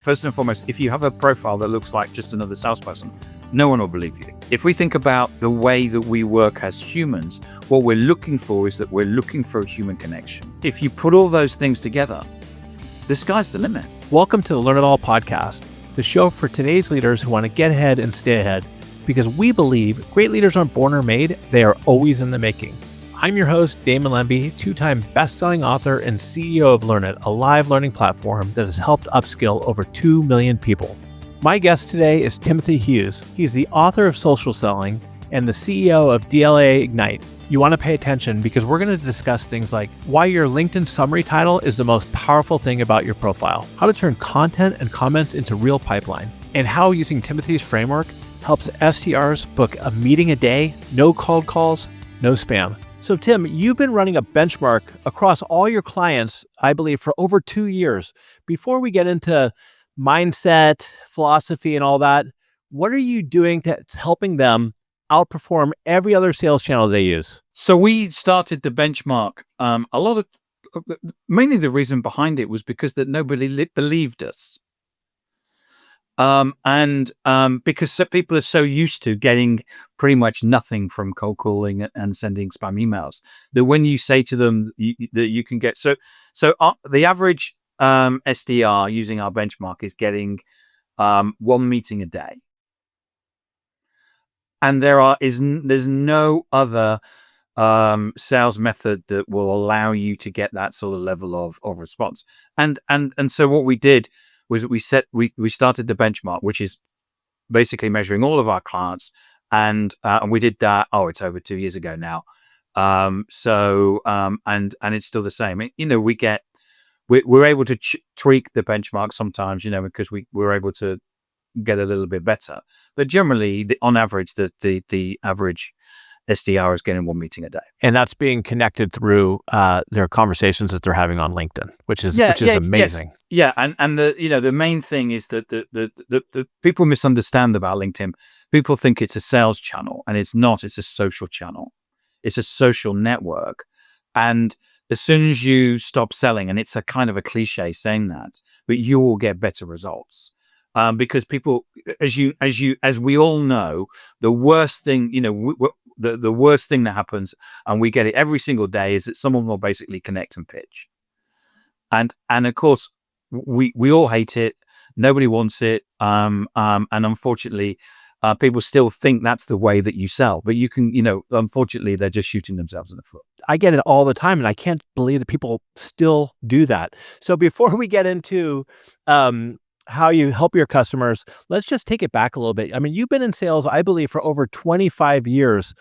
First and foremost, if you have a profile that looks like just another salesperson, no one will believe you. If we think about the way that we work as humans, what we're looking for is that we're looking for a human connection. If you put all those things together, the sky's the limit. Welcome to the Learn It All podcast, the show for today's leaders who want to get ahead and stay ahead, because we believe great leaders aren't born or made, they are always in the making. I'm your host, Damon Lemby, two-time best-selling author and CEO of Learn It, a live learning platform that has helped upskill over 2 million people. My guest today is Timothy Hughes. He's the author of Social Selling and the CEO of DLA Ignite. You want to pay attention because we're going to discuss things like why your LinkedIn summary title is the most powerful thing about your profile, how to turn content and comments into real pipeline, and how using Timothy's framework helps SDRs book a meeting a day, no cold calls, no spam. So Tim, you've been running a benchmark across all your clients, I believe, for over 2 years. Before we get into mindset, philosophy, and all that, what are you doing that's helping them outperform every other sales channel they use? So we started the benchmark. Mainly the reason behind it was because that nobody believed us. Because people are so used to getting pretty much nothing from cold calling and sending spam emails, that when you say to them that you can get the average SDR using our benchmark is getting one meeting a day, and there's no other sales method that will allow you to get that sort of level of response. And so what we did was we started the benchmark, which is basically measuring all of our clients, and we did that. It's over 2 years ago now. And it's still the same. We're able to tweak the benchmark sometimes, because we're able to get a little bit better. But generally, on average, the average SDR is getting one meeting a day, and that's being connected through their conversations that they're having on LinkedIn, which is amazing. Yes. Yeah, and the main thing is that the people misunderstand about LinkedIn. People think it's a sales channel, and it's not. It's a social channel. It's a social network, and as soon as you stop selling, and it's a kind of a cliche saying that, but you will get better results. Because people, as we all know, the worst thing, the worst thing that happens, and we get it every single day, is that someone will basically connect and pitch. And of course, we all hate it. Nobody wants it. And unfortunately, people still think that's the way that you sell. But you can, unfortunately, they're just shooting themselves in the foot. I get it all the time, and I can't believe that people still do that. So before we get into how you help your customers, let's just take it back a little bit. I mean, you've been in sales, I believe, for over 25 years.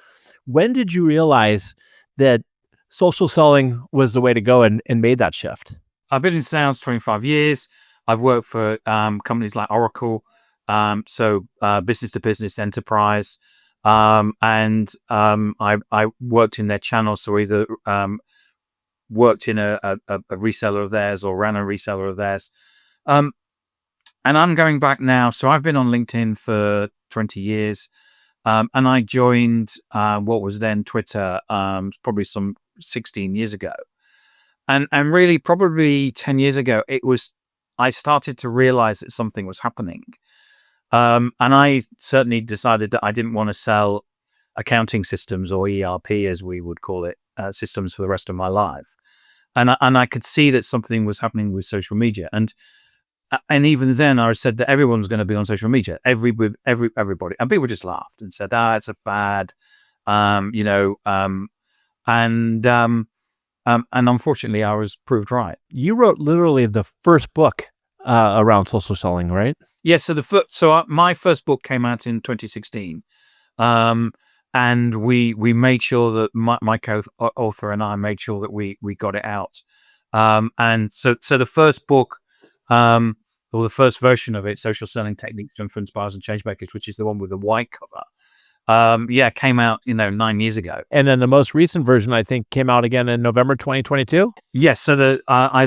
When did you realize that social selling was the way to go and made that shift? I've been in sales 25 years. I've worked for companies like Oracle, business to business enterprise. And I worked in their channel. So either worked in a reseller of theirs or ran a reseller of theirs. And I'm going back now. So I've been on LinkedIn for 20 years. And I joined what was then Twitter, probably some 16 years ago. And really probably 10 years ago, I started to realize that something was happening. And I certainly decided that I didn't want to sell accounting systems, or ERP as we would call it, systems for the rest of my life. And I could see that something was happening with social media. And even then, I said that everyone's going to be on social media, everybody, and people just laughed and said, "It's a fad," and unfortunately, I was proved right. You wrote literally the first book around social selling, right? Yeah. So my first book came out in 2016, and we made sure that my co-author and I made sure that we got it out. And so the first book. Or the first version of it, Social Selling Techniques to Influence Buyers and Changemakers, which is the one with the white cover, came out 9 years ago. And then the most recent version, I think, came out again in November 2022. Yes. So I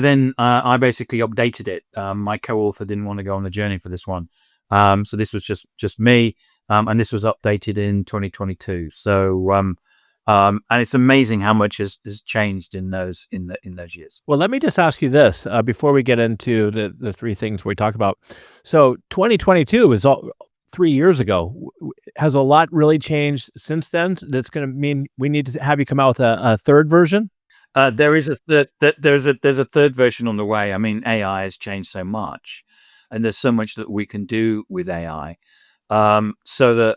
basically updated it. My co-author didn't want to go on the journey for this one, so this was just me, and this was updated in 2022. So And it's amazing how much has changed in those years. Well, let me just ask you this before we get into the three things we talk about. So 2022 is 3 years ago. Has a lot really changed since then? That's going to mean we need to have you come out with a third version? There is a there's a third version on the way. I mean, AI has changed so much, and there's so much that we can do with AI. So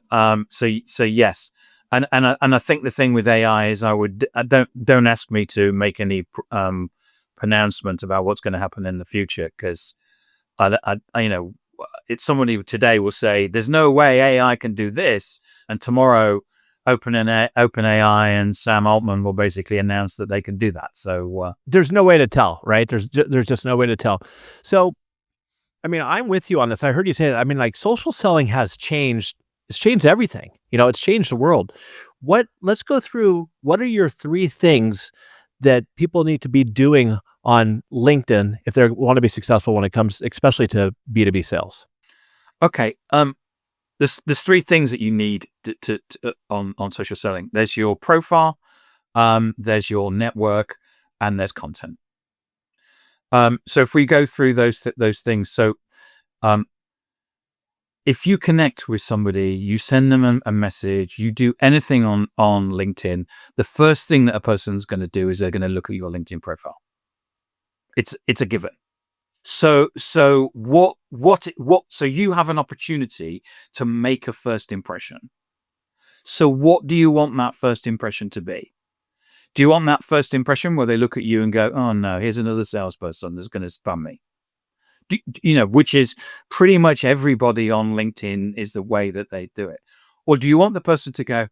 yes, and I think the thing with AI is don't ask me to make any pronouncement about what's going to happen in the future, because it's somebody today will say there's no way AI can do this, and tomorrow OpenAI and Sam Altman will basically announce that they can do that. So there's no way to tell, right? There's just no way to tell. So, I mean, I'm with you on this. I heard you say that. I mean, like, social selling has changed. It's changed everything. It's changed the world. Let's go through, what are your three things that people need to be doing on LinkedIn if they want to be successful when it comes, especially to B2B sales? Okay. There's three things that you need to on social selling. There's your profile, there's your network, and there's content. So if we go through those things, so if you connect with somebody, you send them a message, you do anything on LinkedIn, the first thing that a person's going to do is they're going to look at your LinkedIn profile. It's a given. So you have an opportunity to make a first impression. So what do you want that first impression to be? Do you want that first impression where they look at you and go, "Oh no, here's another salesperson that's going to spam me"? Which is pretty much everybody on LinkedIn is the way that they do it. Or do you want the person to go,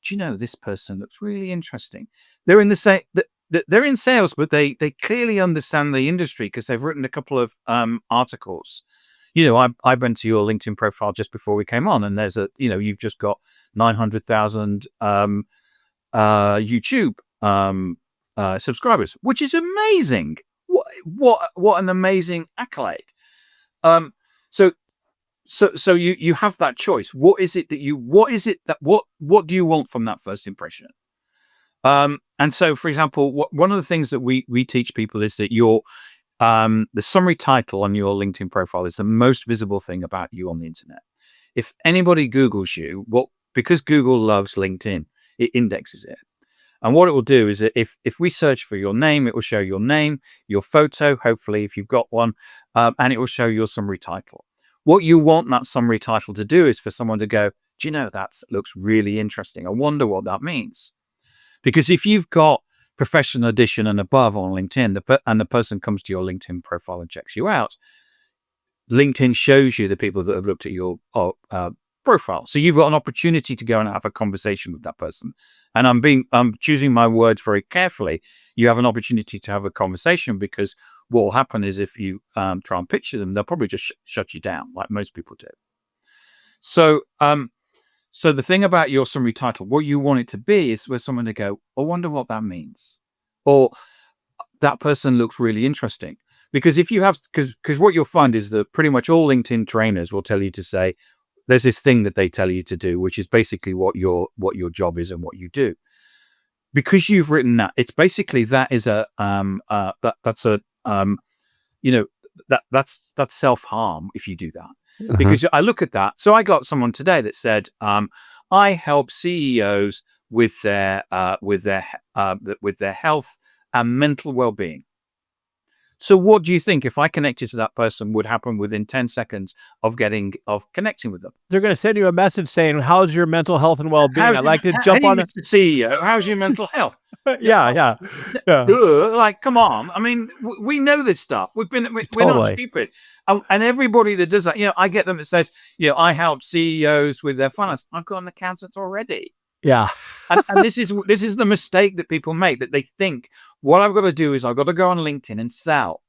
"Do you know, this person looks really interesting. They're in the same. They're in sales, but they clearly understand the industry because they've written a couple of articles." I went to your LinkedIn profile just before we came on, and there's you've just got 900,000 YouTube subscribers, which is amazing. What an amazing accolade. So you have that choice. What do you want from that first impression? And so, for example, one of the things that we teach people is that the summary title on your LinkedIn profile is the most visible thing about you on the internet. If anybody Googles you, because Google loves LinkedIn, it indexes it. And what it will do is that if we search for your name, it will show your name, your photo, hopefully, if you've got one, and it will show your summary title. What you want that summary title to do is for someone to go, "Do you know, that looks really interesting. I wonder what that means." Because if you've got professional edition and above on LinkedIn, and the person comes to your LinkedIn profile and checks you out, LinkedIn shows you the people that have looked at your profile. So you've got an opportunity to go and have a conversation with that person. And I'm choosing my words very carefully. You have an opportunity to have a conversation, because what will happen is if you try and picture them, they'll probably just shut you down, like most people do. So the thing about your summary title, what you want it to be is where someone to go, "I wonder what that means," or "That person looks really interesting." Because because what you'll find is that pretty much all LinkedIn trainers will tell you to say, there's this thing that they tell you to do, which is basically what your job is and what you do. Because you've written that, it's basically that's self-harm if you do that. Because I look at that. So I got someone today that said, "I help CEOs with their health and mental well-being." So what do you think, if I connected to that person, would happen within 10 seconds of connecting with them? They're going to send you a message saying, "How's your mental health and well-being? I'd like to jump on it." Mr. CEO, how's your mental health? Yeah. Like, come on. I mean, we know this stuff. We're not stupid. And everybody that does that, I get them that says, "I help CEOs with their finance." I've got an accountant already. Yeah. and this is the mistake that people make, that they think, what I've got to do is I've got to go on LinkedIn and sell.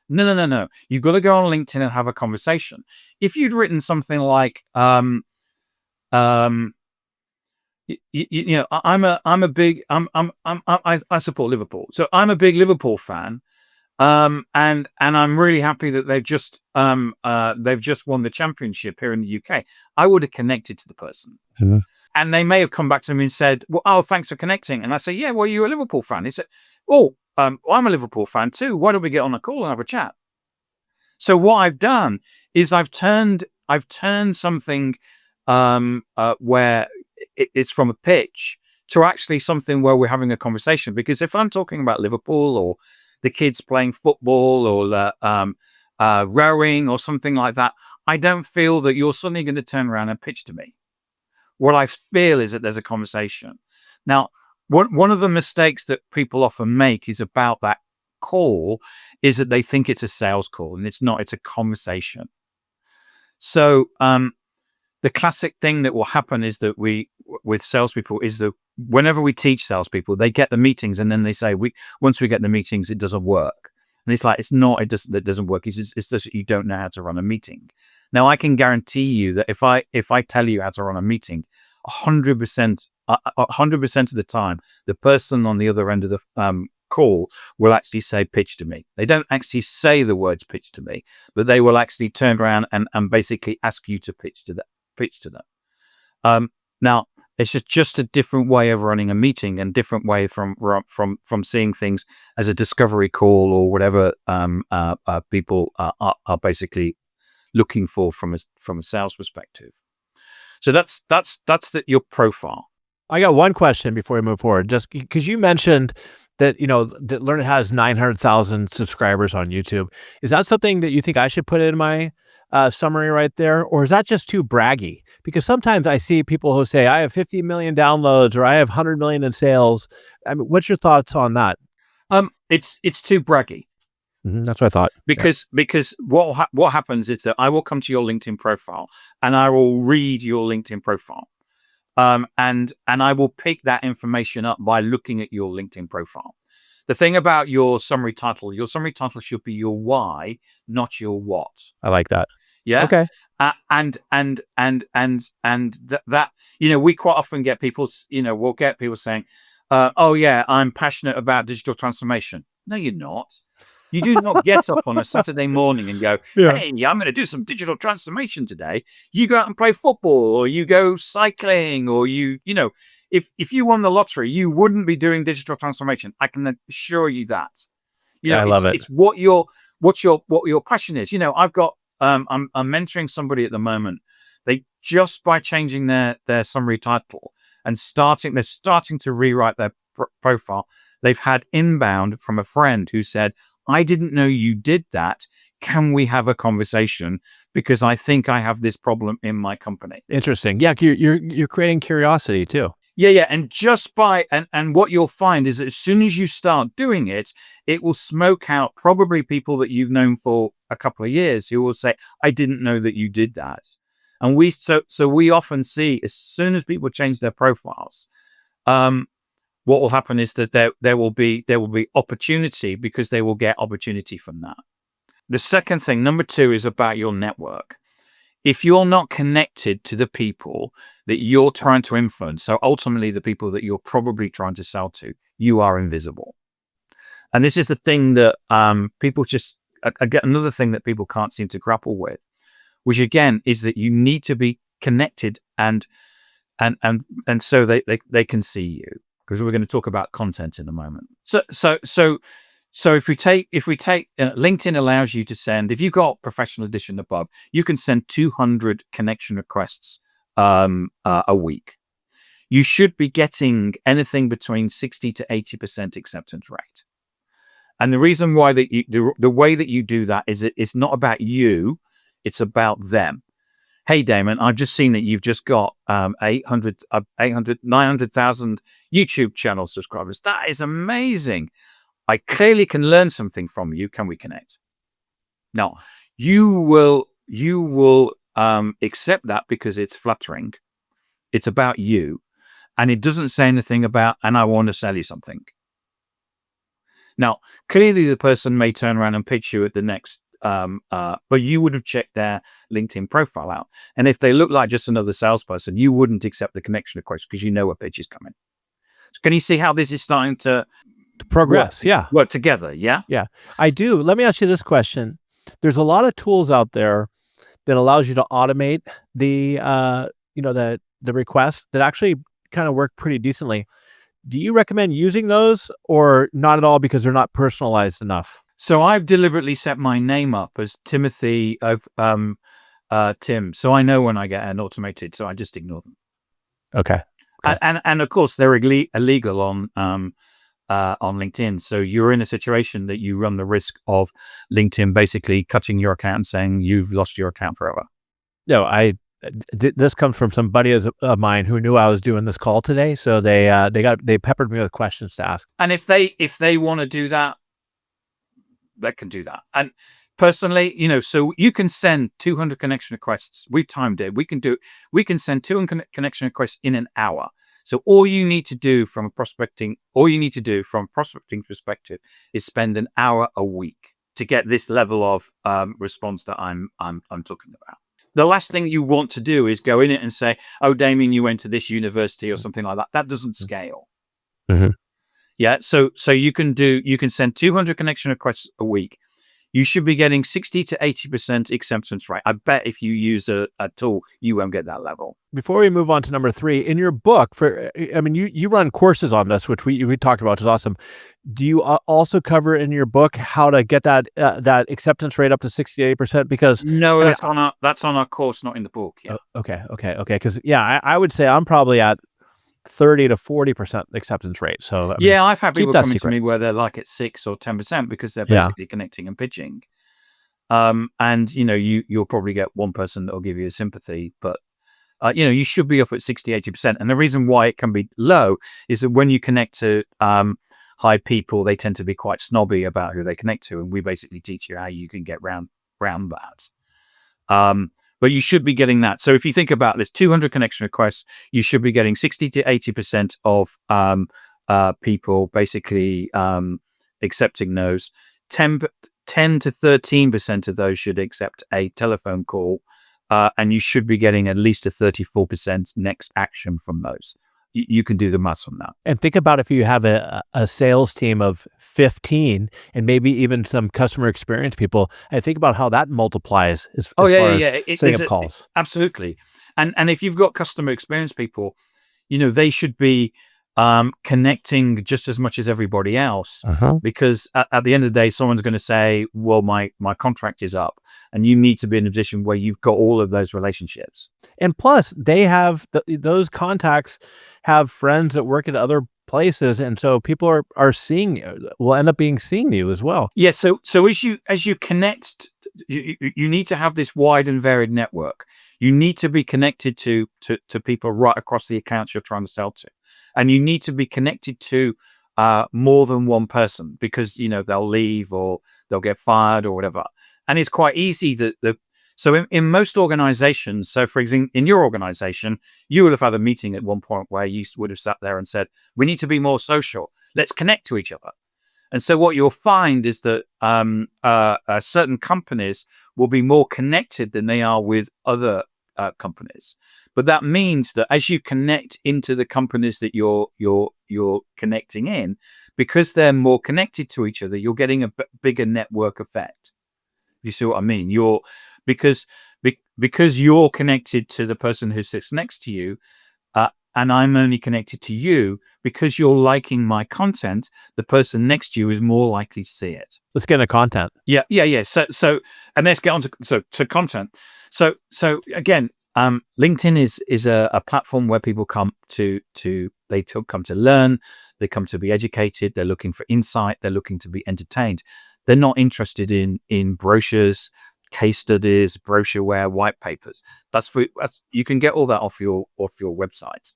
No. You've got to go on LinkedIn and have a conversation. If you'd written something like, I'm a big, I support Liverpool, so I'm a big Liverpool fan, and I'm really happy that they've just won the championship here in the UK. I would have connected to the person. Mm-hmm. And they may have come back to me and said, well, oh, thanks for connecting. And I say, yeah, well, you're a Liverpool fan. He said, oh, I'm a Liverpool fan too. Why don't we get on a call and have a chat? So what I've done is I've turned something where it's from a pitch to actually something where we're having a conversation. Because if I'm talking about Liverpool or the kids playing football or rowing or something like that, I don't feel that you're suddenly going to turn around and pitch to me. What I feel is that there's a conversation. Now, one of the mistakes that people often make is about that call is that they think it's a sales call, and it's not. It's a conversation. So the classic thing that will happen is that with salespeople is that whenever we teach salespeople, they get the meetings and then they say, once we get the meetings, it doesn't work. And it's like, it doesn't work. It's just that you don't know how to run a meeting. Now, I can guarantee you that if I tell you how to run a meeting, 100% of the time, the person on the other end of the call will actually say pitch to me. They don't actually say the words pitch to me, but they will actually turn around and basically ask you to pitch to them. Now, it's just a different way of running a meeting and different way from seeing things as a discovery call or whatever people are basically looking for from a sales perspective. So that's your profile. I got one question before we move forward, just because you mentioned that, that Learn It has 900,000 subscribers on YouTube. Is that something that you think I should put in my summary right there? Or is that just too braggy? Because sometimes I see people who say, I have 50 million downloads or I have 100 million in sales. I mean, what's your thoughts on that? It's too braggy. That's what I thought. Because what happens is that I will come to your LinkedIn profile and I will read your LinkedIn profile. And I will pick that information up by looking at your LinkedIn profile. The thing about your summary title should be your why, not your what. I like that. Yeah. Okay. And that we quite often get people, we'll get people saying, oh yeah, I'm passionate about digital transformation. No, you're not. You do not get up on a Saturday morning and go, hey, I'm going to do some digital transformation today. You go out and play football, or you go cycling, or if you won the lottery, you wouldn't be doing digital transformation. I can assure you that. I love it. It's what your passion is. I've got I'm mentoring somebody at the moment. They just by changing their summary title and they're starting to rewrite their profile. They've had inbound from a friend who said, I didn't know you did that. Can we have a conversation? Because I think I have this problem in my company. Interesting. Yeah, you're creating curiosity too. Yeah. And just and what you'll find is that as soon as you start doing it, it will smoke out probably people that you've known for a couple of years who will say, I didn't know that you did that. And we often see as soon as people change their profiles, what will happen is that there will be opportunity because they will get opportunity from that. The second thing, number 2, is about your network. If you're not connected to the people that you're trying to influence, so ultimately the people that you're probably trying to sell to, you are invisible. And this is the thing that people just, again, another thing that people can't seem to grapple with, which again is that you need to be connected and so they can see you. Because we're going to talk about content in a moment. So if we take LinkedIn allows you to send, if you've got professional edition above, you can send 200 connection requests a week. You should be getting anything between 60 to 80% acceptance rate. And the reason why the way that you do that is it's not about you, it's about them. Hey, Damon, I've just seen that you've just got 900,000 YouTube channel subscribers. That is amazing. I clearly can learn something from you. Can we connect? Now, you will accept that because it's flattering. It's about you. And it doesn't say anything about, and I want to sell you something. Now, clearly the person may turn around and pitch you at the next but you would have checked their LinkedIn profile out. And if they look like just another salesperson, you wouldn't accept the connection request because you know a pitch is coming. So can you see how this is starting to progress? Work together. Yeah. I do. Let me ask you this question. There's a lot of tools out there that allows you to automate the the requests that actually kind of work pretty decently. Do you recommend using those or not at all because they're not personalized enough? So I've deliberately set my name up as Timothy of Tim, so I know when I get an automated, so I just ignore them. Okay. And of course they're illegal on LinkedIn. So you're in a situation that you run the risk of LinkedIn basically cutting your account and saying you've lost your account forever. No, this comes from some buddies of mine who knew I was doing this call today, so they peppered me with questions to ask. And if they want to do that, they can do that. And personally, so you can send 200 connection requests. We've timed it. We can send 200 connection requests in an hour. So all you need to do from a prospecting perspective is spend an hour a week to get this level of response that I'm talking about. The last thing you want to do is go in it and say, "Oh, Damien, you went to this university," or something like that. That doesn't scale. Mm-hmm. Yeah. So you can send 200 connection requests a week. You should be getting 60 to 80% acceptance rate. I bet if you use a tool, you won't get that level. Before we move on to number 3, in your book, you run courses on this, which we talked about, which is awesome. Do you also cover in your book how to get that acceptance rate up to 60 to 80%? Because no, that's on our course, not in the book. Yeah. Okay. Because I would say I'm probably at 30 to 40% acceptance rate. So I've had people coming to me where they're like at 6 or 10% because they're basically connecting and pitching. And you'll probably get one person that will give you a sympathy, but you should be up at 60, 80%. And the reason why it can be low is that when you connect to high people, they tend to be quite snobby about who they connect to, and we basically teach you how you can get round that. But you should be getting that. So if you think about this, 200 connection requests, you should be getting 60 to 80% of people basically accepting those. 10 to 13% of those should accept a telephone call, and you should be getting at least a 34% next action from those. You can do the maths on that. And think about if you have a sales team of 15 and maybe even some customer experience people, and think about how that multiplies as far as setting up calls. Absolutely. And if you've got customer experience people, they should be connecting just as much as everybody else, because at the end of the day, someone's going to say, well, my contract is up, and you need to be in a position where you've got all of those relationships. And plus they have those contacts have friends that work at other places. And so people are seeing, will end up seeing you as well. Yeah. So as you connect, you need to have this wide and varied network. You need to be connected to people right across the accounts you're trying to sell to. And you need to be connected to more than one person, because, they'll leave or they'll get fired or whatever. And it's quite easy so in most organizations, so for example, in your organization, you would have had a meeting at one point where you would have sat there and said, we need to be more social. Let's connect to each other. And so what you'll find is that certain companies will be more connected than they are with other companies. But that means that as you connect into the companies that you're connecting in, because they're more connected to each other, you're getting a bigger network effect. You see what I mean? Because you're connected to the person who sits next to you, and I'm only connected to you because you're liking my content, the person next to you is more likely to see it. Let's get into content. Yeah. So and let's get on to content. So again, LinkedIn is a platform where people come to learn, they come to be educated, they're looking for insight, they're looking to be entertained. They're not interested in brochures, case studies, brochureware, white papers. That's you can get all that off your website.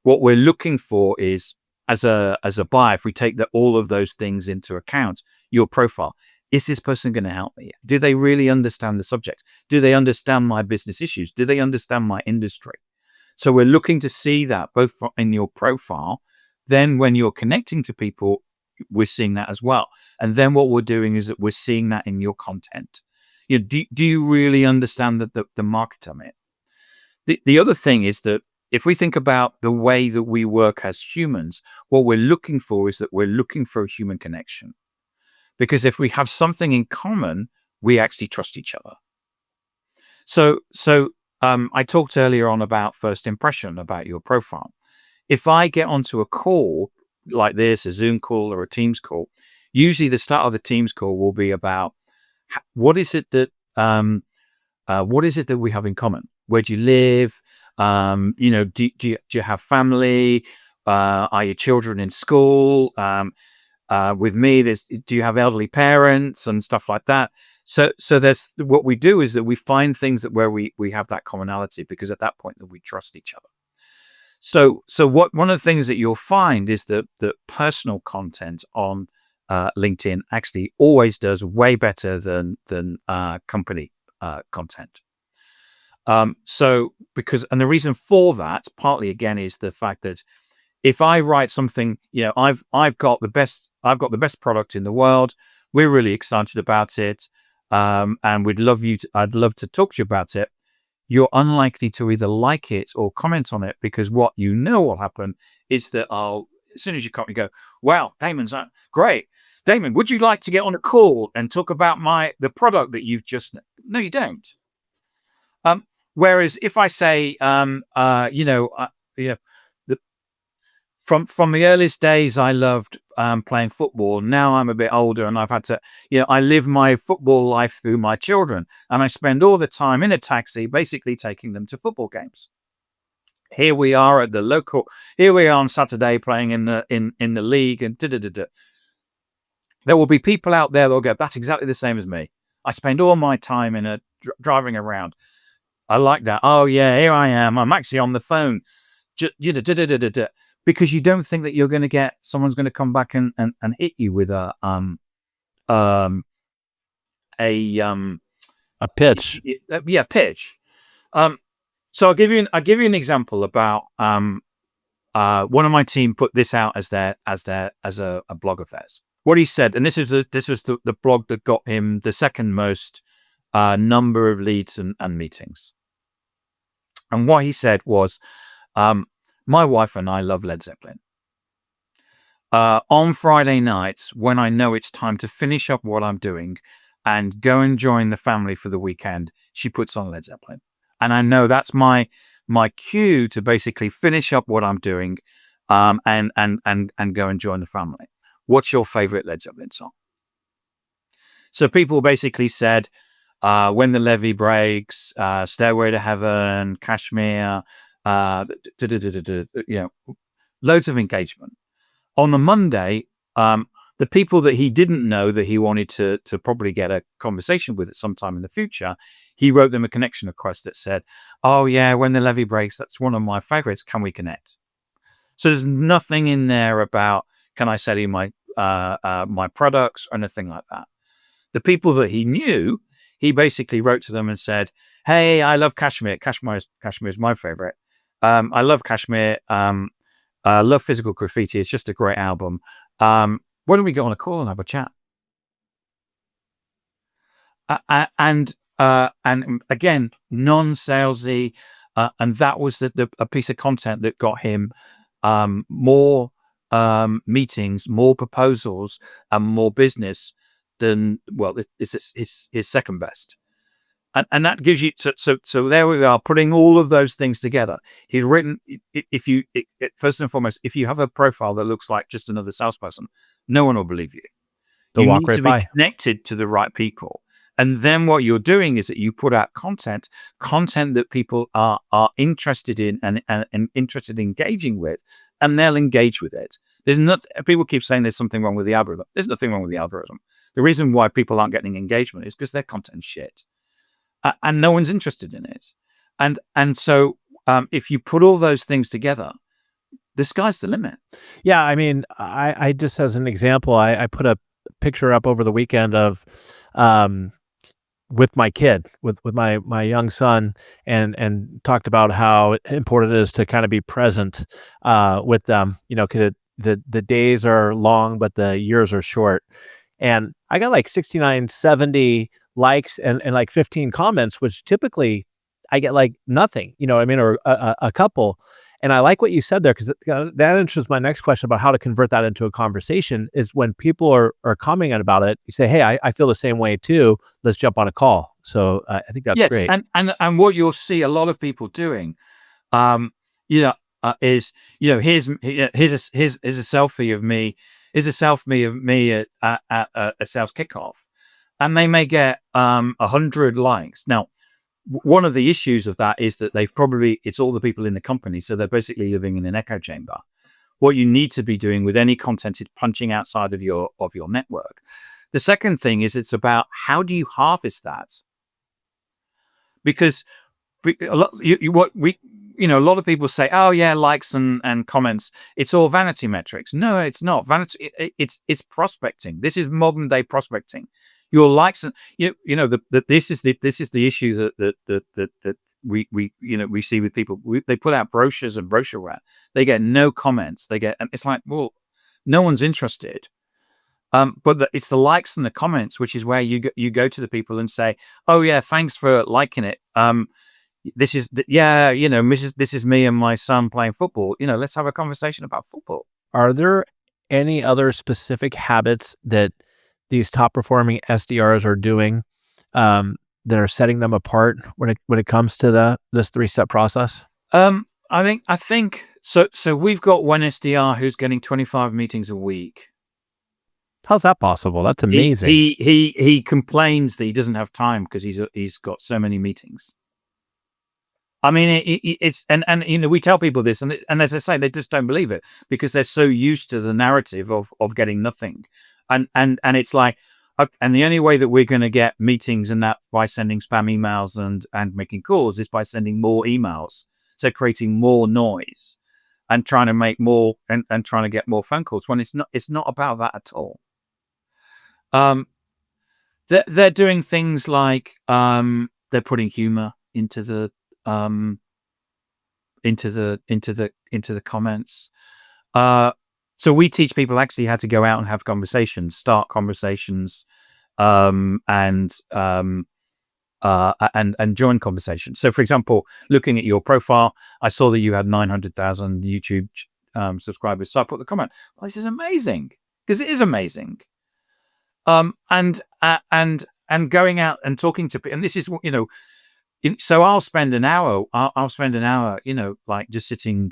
What we're looking for is, as a buyer, if we take all of those things into account, your profile. Is this person going to help me? Do they really understand the subject? Do they understand my business issues? Do they understand my industry? So we're looking to see that both in your profile. Then when you're connecting to people, we're seeing that as well. And then what we're doing is that we're seeing that in your content. Do you really understand the market I'm in? The other thing is that if we think about the way that we work as humans, what we're looking for is that we're looking for a human connection. Because if we have something in common, we actually trust each other. So I talked earlier on about first impression about your profile. If I get onto a call like this, a Zoom call or a Teams call, usually the start of the Teams call will be about what is it that we have in common? Where do you live? Do you have family? Are your children in school? With me, do you have elderly parents and stuff like that? So there's what we do is that we find things where we have that commonality, because at that point that we trust each other. So one of the things that you'll find is that personal content on LinkedIn actually always does way better than company content. So the reason for that partly again is the fact that if I write something, I've got the best product in the world. We're really excited about it, and I'd love to talk to you about it. You're unlikely to either like it or comment on it, because what will happen is that as soon as you comment, you go, "Wow, Damon's great. Damon, would you like to get on a call and talk about the product that you've just?" No, you don't. Whereas if I say, from the earliest days, I loved playing football. Now I'm a bit older and I've had to, I live my football life through my children, and I spend all the time in a taxi, basically taking them to football games. Here we are on Saturday playing in the league, and there will be people out there that'll go, "That's exactly the same as me. I spend all my time driving around. I like that. Oh yeah, here I am. I'm actually on the phone." Because you don't think that you're going to get someone's going to come back and hit you with a pitch. Pitch. So I'll give you an example about one of my team put this out as a blog of theirs. What he said, and this was the blog that got him the second most number of leads and meetings. And what he said was, "My wife and I love Led Zeppelin. On Friday nights, when I know it's time to finish up what I'm doing and go and join the family for the weekend, she puts on Led Zeppelin. And I know that's my cue to basically finish up what I'm doing and go and join the family. What's your favorite Led Zeppelin song?" So people basically said, "When the Levee Breaks," "Stairway to Heaven," "Kashmir," loads of engagement. On the Monday, the people that he didn't know that he wanted to probably get a conversation with at some time in the future, he wrote them a connection request that said, "Oh yeah, When the Levee Breaks, that's one of my favorites. Can we connect?" So there's nothing in there about, "Can I sell you my products?" or anything like that. The people that he knew, he basically wrote to them and said, "Hey, I love Kashmir. Kashmir is my favorite. I love Kashmir. I love Physical Graffiti. It's just a great album. Why don't we get on a call and have a chat?" And again, non-salesy, and that was a piece of content that got him more meetings, more proposals, and more business than, well, it's his second best. And that gives you, so there we are, putting all of those things together. He's written, first and foremost, if you have a profile that looks like just another salesperson, no one will believe you. They'll You walk need right to be by. connected to the right people. And then what you're doing is that you put out content that people are interested in and interested in engaging with, and they'll engage with it. People keep saying there's something wrong with the algorithm. There's nothing wrong with the algorithm. The reason why people aren't getting engagement is because their content's shit. And no one's interested in it. And so if you put all those things together, the sky's the limit. Yeah, I mean, I just as an example, I put a picture up over the weekend of with my kid, with my young son, and talked about how important it is to kind of be present with them, because the days are long, but the years are short. And I got like 69, 70 likes and like 15 comments, which typically I get like nothing, you know what I mean? Or a couple. And I like what you said there, because that answers my next question about how to convert that into a conversation. Is when people are commenting about it, you say, "Hey, I feel the same way too. Let's jump on a call." So I think that's Yes, great. and what you'll see a lot of people doing, you know, is, here's a selfie of me, at a sales kickoff, and they may get 100 likes. Now, one of the issues of that is that it's all the people in the company, so they're basically living in an echo chamber. What you need to be doing with any content is punching outside of your network. The second thing is, it's about how do you harvest that? Because a lot of people say, oh yeah, likes and comments, it's all vanity metrics. No, it's not vanity. It's prospecting. This is modern day prospecting. Your likes, and this is the issue that we see with people. They put out brochures and brochureware. They get no comments. And it's like, well, no one's interested. But it's the likes and the comments, which is where you go to the people and say, oh yeah, thanks for liking it. This is this is me and my son playing football. Let's have a conversation about football. Are there any other specific habits that these top performing SDRs are doing that are setting them apart when it comes to this 3-step process? I think so. So we've got one SDR who's getting 25 meetings a week. How's that possible? That's amazing. He complains that he doesn't have time because he's got so many meetings. I mean, it's we tell people this, and as I say, they just don't believe it because they're so used to the narrative of getting nothing, and it's like, and the only way that we're going to get meetings and that by sending spam emails and making calls is by sending more emails, so creating more noise and trying to make more and trying to get more phone calls when it's not about that at all. They're doing things like they're putting humor into the comments. So we teach people actually how to go out and have conversations, start conversations, and join conversations. So, for example, looking at your profile, I saw that you had 900,000 YouTube subscribers. So I put the comment, well, this is amazing, because it is amazing. And going out and talking to people, and this is so I'll spend an hour, like just sitting,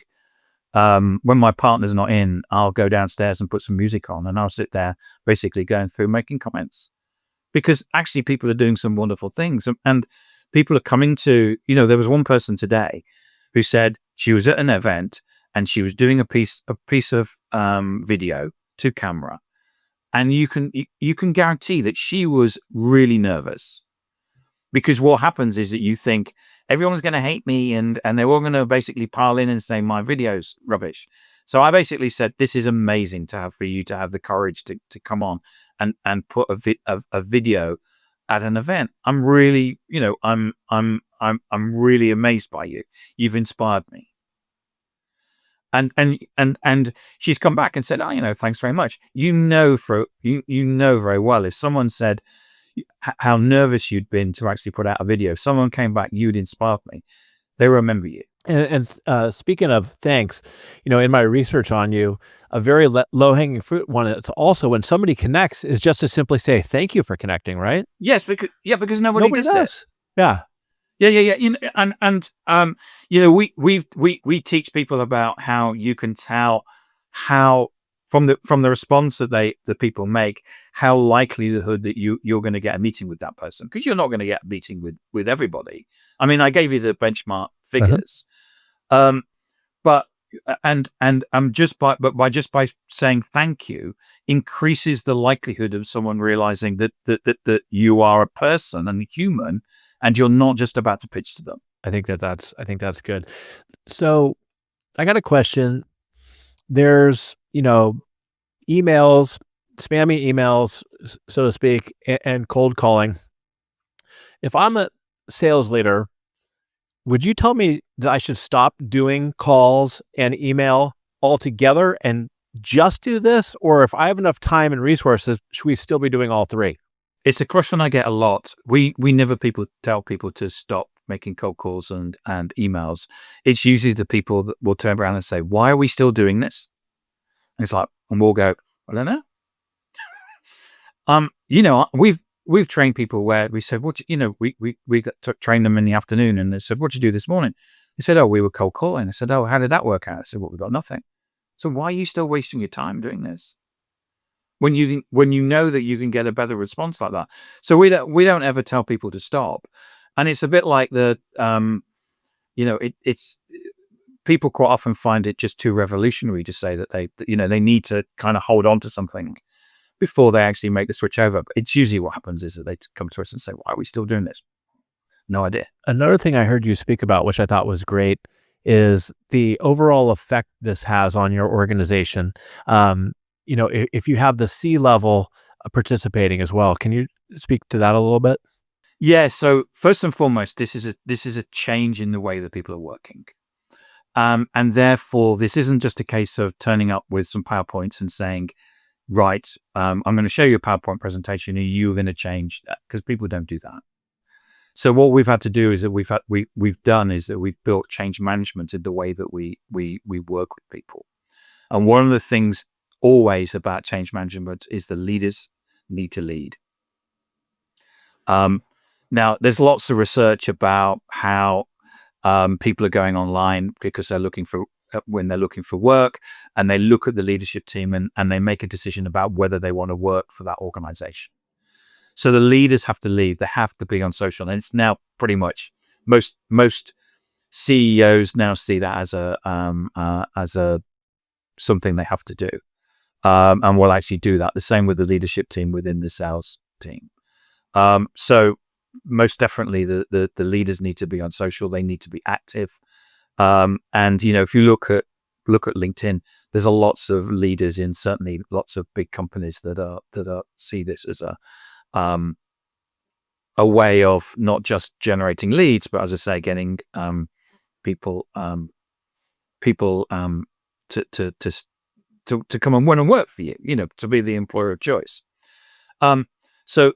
when my partner's not in, I'll go downstairs and put some music on and I'll sit there basically going through making comments, because actually people are doing some wonderful things, and people are coming to, there was one person today who said she was at an event and she was doing a piece of video to camera, and you can guarantee that she was really nervous. Because what happens is that you think everyone's going to hate me and they're all going to basically pile in and say my video's rubbish. So I basically said, this is amazing for you to have the courage to come on and put a video at an event. I'm really, I'm really amazed by you. You've inspired me. And she's come back and said, oh, thanks very much. You know very well, if someone said how nervous you'd been to actually put out a video, if someone came back, you'd inspired me, they remember you. And speaking of thanks, in my research on you, a very low-hanging fruit one, it's also when somebody connects is just to simply say thank you for connecting, right? Yes, because nobody does this. Yeah. We teach people about how you can tell how from the response that people make, how likelihood that you're going to get a meeting with that person, because you're not going to get a meeting with everybody. I mean, I gave you the benchmark figures, but just by saying thank you increases the likelihood of someone realizing that you are a person and a human, and you're not just about to pitch to them. I think that's good. So I got a question. There's, emails, spammy emails, so to speak, and cold calling. If I'm a sales leader, would you tell me that I should stop doing calls and email altogether and just do this? Or if I have enough time and resources, should we still be doing all three? It's a question I get a lot. We never tell people to stop making cold calls and emails. It's usually the people that will turn around and say, why are we still doing this? And it's like, and we'll go, I don't know. we've trained people where we said, we trained them in the afternoon, and they said, "What'd you do this morning?" They said, "Oh, we were cold calling." I said, "Oh, how did that work out?" I said, "Well, we got nothing." So why are you still wasting your time doing this when you know that you can get a better response like that? So we don't ever tell people to stop, and it's a bit like it's people quite often find it just too revolutionary to say that they need to kind of hold on to something before they actually make the switch over. But it's usually what happens is that they come to us and say, "Why are we still doing this?" No idea. Another thing I heard you speak about, which I thought was great, is the overall effect this has on your organization. If you have the C level participating as well, can you speak to that a little bit? Yeah. So first and foremost, this is a change in the way that people are working. And therefore, this isn't just a case of turning up with some PowerPoints and saying, right, I'm going to show you a PowerPoint presentation and you're going to change that, because people don't do that. So what we've had to do is that we've built change management in the way that we work with people. And one of the things always about change management is the leaders need to lead. Now, there's lots of research about how people are going online because they're looking for when they're looking for work, and they look at the leadership team and they make a decision about whether they want to work for that organization. So the leaders have to lead. They have to be on social, and it's now pretty much most CEOs now see that as a something they have to do, and will actually do that. The same with the leadership team within the sales team. So most definitely, the leaders need to be on social. They need to be active. And if you look at LinkedIn, there's lots of leaders in certainly lots of big companies that see this as a way of not just generating leads, but as I say, getting people to come and want to work for you. To be the employer of choice. So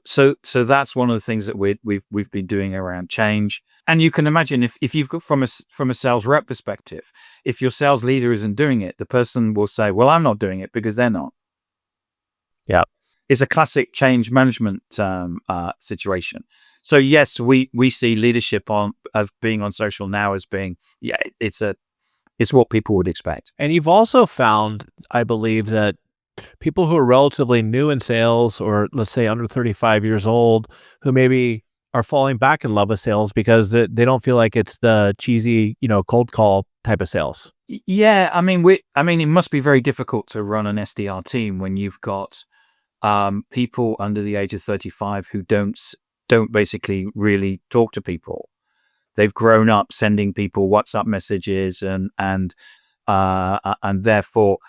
that's one of the things that we've been doing around change. And you can imagine if you've got from a sales rep perspective, if your sales leader isn't doing it, the person will say, "Well, I'm not doing it because they're not." Yeah. It's a classic change management situation. So yes, we see leadership as being on social now as being it's what people would expect. And you've also found, I believe, that people who are relatively new in sales, or let's say under 35 years old, who maybe are falling back in love with sales because they don't feel like it's the cheesy, cold call type of sales. Yeah, I mean, it must be very difficult to run an SDR team when you've got people under the age of 35 who don't basically really talk to people. They've grown up sending people WhatsApp messages and therefore,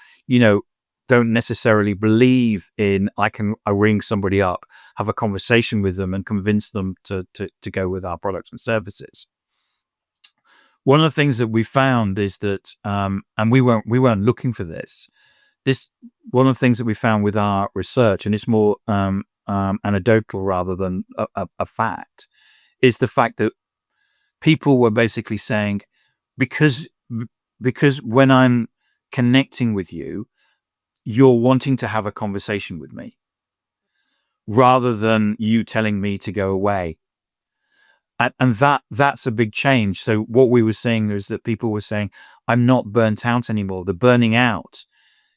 don't necessarily believe in I ring somebody up, have a conversation with them, and convince them to go with our products and services. One of the things that we found is that, and we weren't looking for this. One of the things that we found with our research, and it's more anecdotal rather than a fact, is the fact that people were basically saying, because when I'm connecting with you, you're wanting to have a conversation with me rather than you telling me to go away. And that's a big change. So what we were seeing is that people were saying, I'm not burnt out anymore. The burning out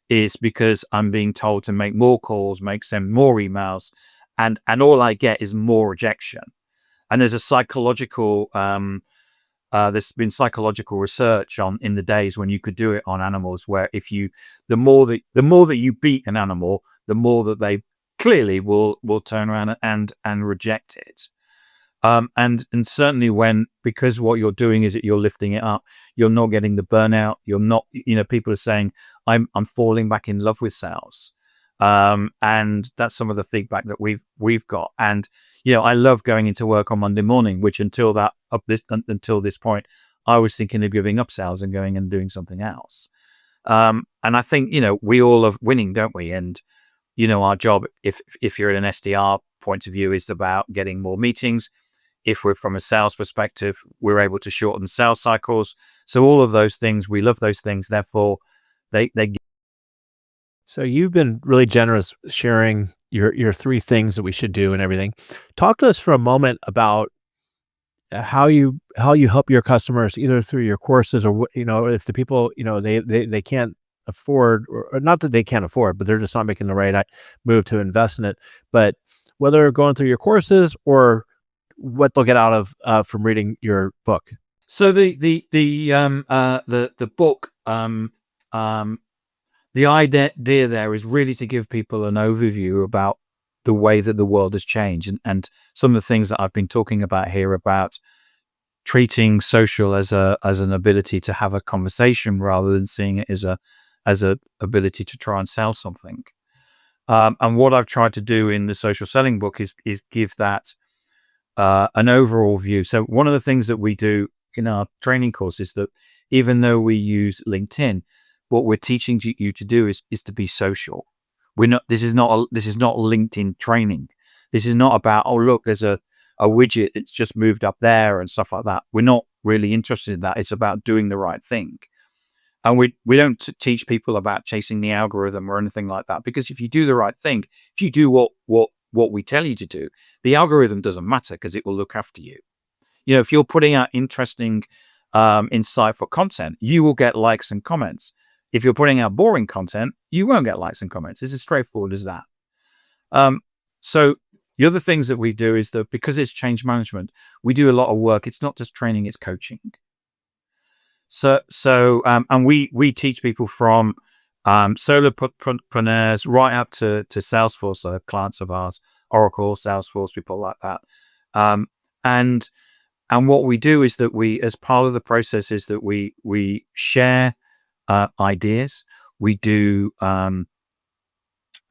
is because I'm being told to make more calls, send more emails, and all I get is more rejection. And there's a psychological there's been psychological research in the days when you could do it on animals, where the more that you beat an animal, the more that they clearly will turn around and reject it. And certainly because what you're doing is that you're lifting it up, you're not getting the burnout. You're not, people are saying, I'm falling back in love with sales. And that's some of the feedback that we've got. And, I love going into work on Monday morning, which until this point, I was thinking of giving up sales and going and doing something else. And I think, we all love winning, don't we? And, our job, if you're at an SDR point of view, is about getting more meetings. If we're from a sales perspective, we're able to shorten sales cycles. So all of those things, we love those things. Therefore, they. So you've been really generous sharing your three things that we should do and everything. Talk to us for a moment about how you help your customers either through your courses or if the people they can't afford, or not that they can't afford, but they're just not making the right move to invest in it. But whether going through your courses or what they'll get out of from reading your book. So the book, the idea there is really to give people an overview about the way that the world has changed, and some of the things that I've been talking about here about treating social as an ability to have a conversation rather than seeing it as a ability to try and sell something. And what I've tried to do in the social selling book is give that an overall view. So one of the things that we do in our training course is that even though we use LinkedIn, what we're teaching you to do is to be social. This is not LinkedIn training. This is not about, oh, look, there's a widget that's just moved up there and stuff like that. We're not really interested in that. It's about doing the right thing. And we don't teach people about chasing the algorithm or anything like that, because if you do the right thing, if you do what we tell you to do, the algorithm doesn't matter because it will look after you. If you're putting out interesting, insightful content, you will get likes and comments. If you're putting out boring content, you won't get likes and comments. It's as straightforward as that. So the other things that we do is that because it's change management, we do a lot of work. It's not just training, it's coaching. And we teach people from solopreneurs right up to Salesforce, so clients of ours, Oracle, Salesforce, people like that. And what we do is that we, as part of the process, is that we share ideas. We do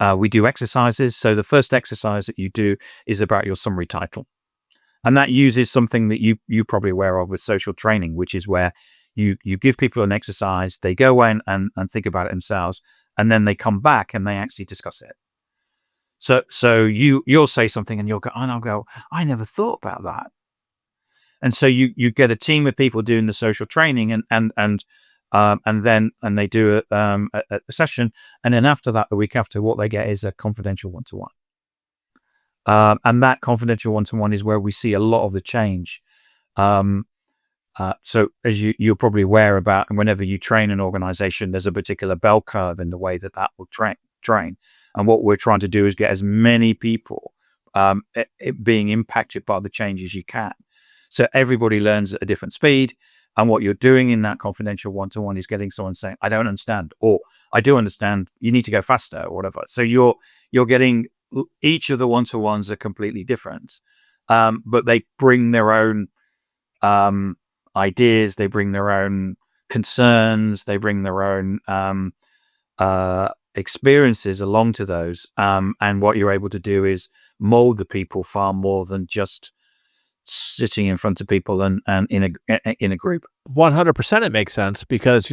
exercises. So the first exercise that you do is about your summary title, and that uses something that you probably aware of with social training, which is where you give people an exercise, they go in and think about it themselves, and then they come back and they actually discuss it. So you'll say something and I'll go, I never thought about that. And so you get a team of people doing the social training, and they do a session, and then after that, the week after, what they get is a confidential one-to-one. And that confidential one-to-one is where we see a lot of the change. So as you're probably aware about, and whenever you train an organization, there's a particular bell curve in the way that will train. And what we're trying to do is get as many people being impacted by the changes you can. So everybody learns at a different speed. And what you're doing in that confidential one-to-one is getting someone saying, I don't understand, or I do understand, you need to go faster, or whatever. So you're getting, each of the one-to-ones are completely different, but they bring their own ideas, they bring their own concerns, they bring their own experiences along to those. And what you're able to do is mold the people far more than just sitting in front of people and in a group. 100% it makes sense, because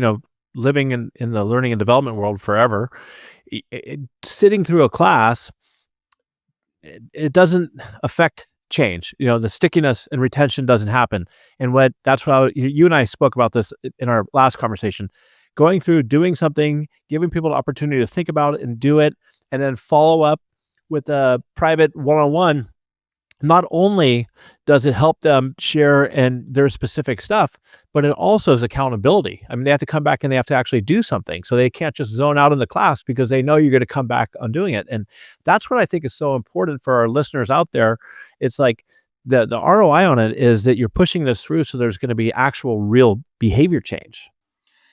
living in the learning and development world forever, sitting through a class, it doesn't affect change. The stickiness and retention doesn't happen. And you and I spoke about this in our last conversation, going through, doing something, giving people the opportunity to think about it and do it, and then follow up with a private one-on-one. Not only does it help them share and their specific stuff, but it also is accountability. I mean, they have to come back and they have to actually do something. So they can't just zone out in the class because they know you're going to come back on doing it. And that's what I think is so important for our listeners out there. It's like the ROI on it is that you're pushing this through, so there's going to be actual real behavior change.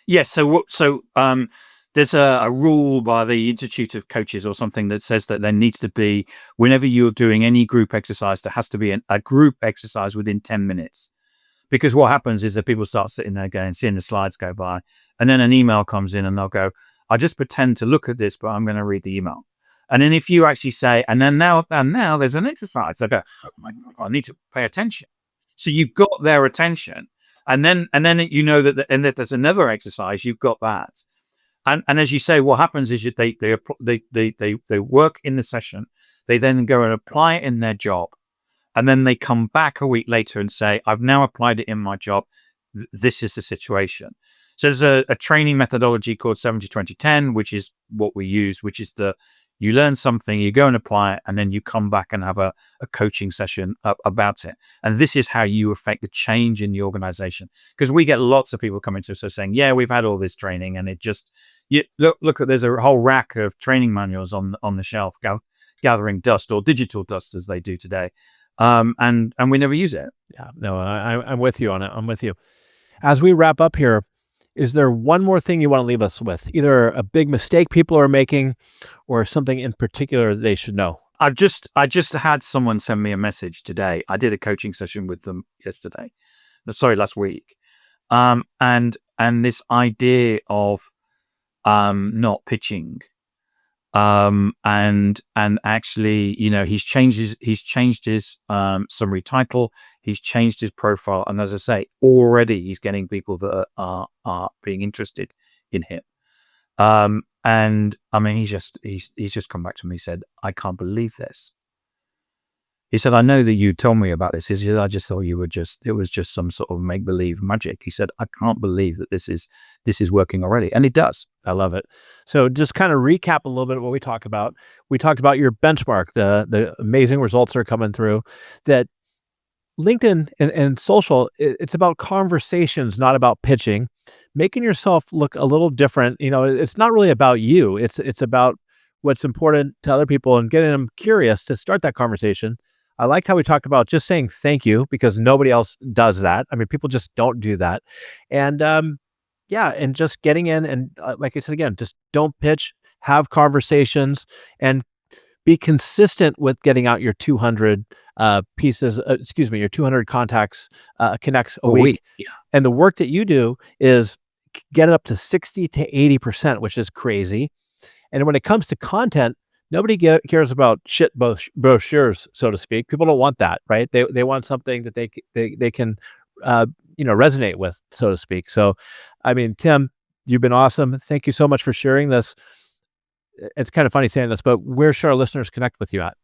Yes. So there's a rule by the Institute of Coaches or something that says that there needs to be, whenever you're doing any group exercise, there has to be a group exercise within 10 minutes. Because what happens is that people start sitting there going, seeing the slides go by, and then an email comes in and they'll go, I just pretend to look at this, but I'm going to read the email. And then if you actually say, and now there's an exercise, they go, oh my God, I need to pay attention. So you've got their attention. And then that there's another exercise, you've got that. And as you say, what happens is they work in the session, they then go and apply it in their job, and then they come back a week later and say, I've now applied it in my job. This is the situation. So there's a training methodology called 70-20-10, which is what we use, which is You learn something, you go and apply it, and then you come back and have a coaching session about it. And this is how you affect the change in the organization. Because we get lots of people coming to us saying, yeah, we've had all this training, and it just, look, there's a whole rack of training manuals on the shelf gathering dust, or digital dust as they do today. And we never use it. Yeah, no, I'm with you on it. I'm with you. As we wrap up here, is there one more thing you want to leave us with? Either a big mistake people are making or something in particular they should know? I just had someone send me a message today. I did a coaching session with them last week. And this idea of not pitching. And actually, he's changed his summary title, he's changed his profile, and as I say, already he's getting people that are being interested in him. And I mean, he's just come back to me and said, I can't believe this. He said, I know that you told me about this. He said, I just thought it was just some sort of make-believe magic. He said, I can't believe that this is working already. And it does. I love it. So just kind of recap a little bit of what we talked about. We talked about your benchmark, the amazing results that are coming through, that LinkedIn and social, it's about conversations, not about pitching, making yourself look a little different. It's not really about you. It's about what's important to other people and getting them curious to start that conversation. I liked how we talked about just saying thank you, because nobody else does that. I mean, people just don't do that. And and just getting in and like I said, again, just don't pitch, have conversations, and be consistent with getting out your 200 your 200 contacts, connects a week. Yeah. And the work that you do is get it up to 60 to 80%, which is crazy. And when it comes to content, nobody cares about shit brochures, so to speak. People don't want that, right? They want something that they can resonate with, so to speak. So, I mean, Tim, you've been awesome. Thank you so much for sharing this. It's kind of funny saying this, but where should our listeners connect with you at?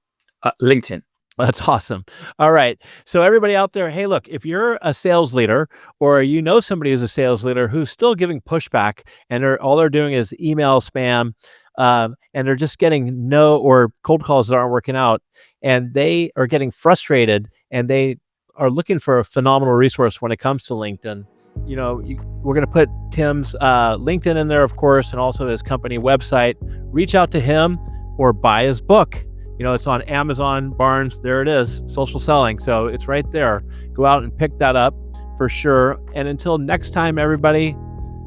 LinkedIn. That's awesome. All right. So everybody out there, hey, look, if you're a sales leader or you know somebody who's a sales leader who's still giving pushback and all they're doing is email spam, and they're just getting no or cold calls that aren't working out, and they are getting frustrated and they are looking for a phenomenal resource when it comes to LinkedIn, we're going to put Tim's LinkedIn in there, of course, and also his company website. Reach out to him or buy his book. It's on Amazon, Barnes. There it is, Social Selling. So it's right there. Go out and pick that up for sure. And until next time, everybody,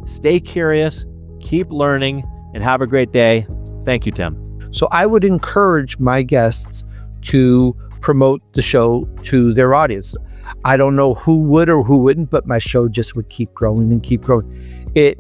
stay curious, keep learning, and have a great day. Thank you, Tim. So I would encourage my guests to promote the show to their audience. I don't know who would or who wouldn't, but my show just would keep growing and keep growing. Today.